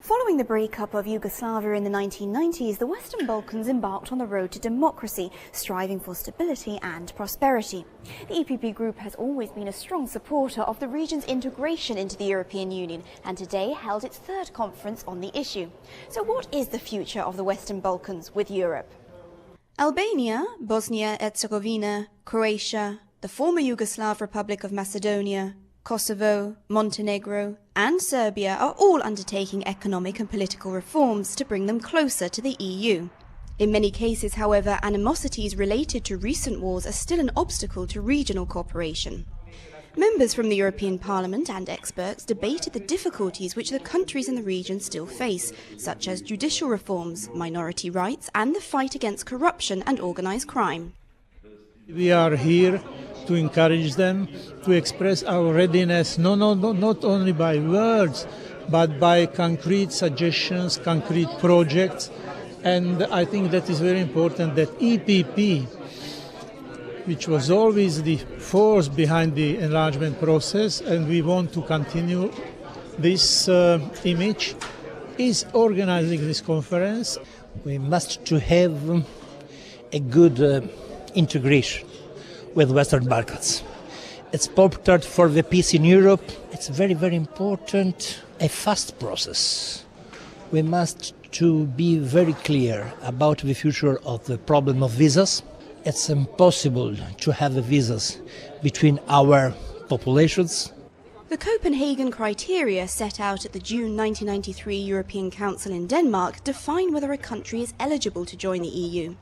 Following the breakup of Yugoslavia in the 1990s, the Western Balkans embarked on the road to democracy, striving for stability and prosperity. The EPP Group has always been a strong supporter of the region's integration into the European Union and today held its third conference on the issue. So what is the future of the Western Balkans with Europe? Albania, Bosnia-Herzegovina, Croatia, the former Yugoslav Republic of Macedonia, Kosovo, Montenegro and Serbia are all undertaking economic and political reforms to bring them closer to the EU. In many cases, however, animosities related to recent wars are still an obstacle to regional cooperation. Members from the European Parliament and experts debated the difficulties which the countries in the region still face, such as judicial reforms, minority rights and the fight against corruption and organised crime. We are here to encourage them, to express our readiness, not only by words, but by concrete suggestions, concrete projects. And I think that is very important that EPP, which was always the force behind the enlargement process, and we want to continue this image, is organizing this conference. We must to have a good integration with Western Balkans. It's important for the peace in Europe. It's very, very important, a fast process. We must to be very clear about the future of the problem of visas. It's impossible to have visas between our populations. The Copenhagen criteria set out at the June 1993 European Council in Denmark define whether a country is eligible to join the EU.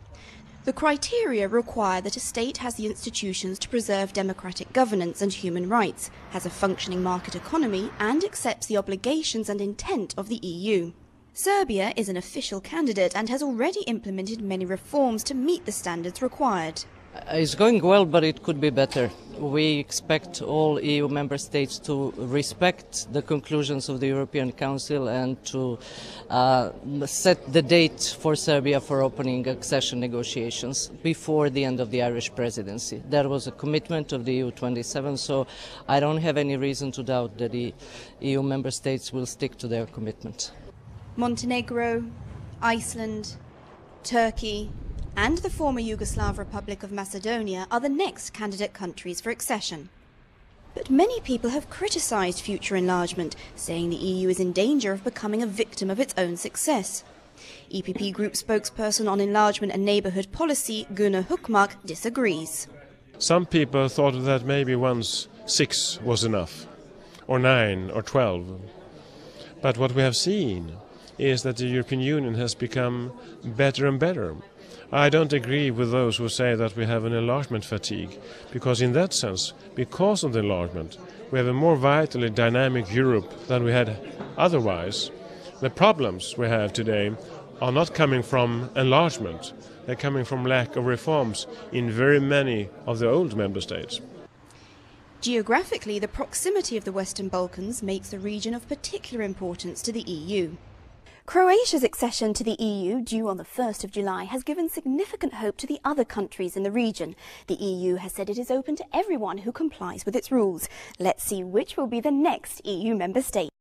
The criteria require that a state has the institutions to preserve democratic governance and human rights, has a functioning market economy and accepts the obligations and intent of the EU. Serbia is an official candidate and has already implemented many reforms to meet the standards required. It's going well, but it could be better. We expect all EU member states to respect the conclusions of the European Council and to set the date for Serbia for opening accession negotiations before the end of the Irish presidency. That was a commitment of the EU27, so I don't have any reason to doubt that the EU member states will stick to their commitment. Montenegro, Iceland, Turkey and the former Yugoslav Republic of Macedonia are the next candidate countries for accession. But many people have criticised future enlargement, saying the EU is in danger of becoming a victim of its own success. EPP Group spokesperson on enlargement and neighbourhood policy, Gunnar Hökmark, disagrees. Some people thought that maybe once 6 was enough, or 9 or 12. But what we have seen is that the European Union has become better and better. I don't agree with those who say that we have an enlargement fatigue, because in that sense, because of the enlargement, we have a more vitally dynamic Europe than we had otherwise. The problems we have today are not coming from enlargement, they're coming from lack of reforms in very many of the old member states. Geographically, the proximity of the Western Balkans makes the region of particular importance to the EU. Croatia's accession to the EU, due on the 1st of July, has given significant hope to the other countries in the region. The EU has said it is open to everyone who complies with its rules. Let's see which will be the next EU member state.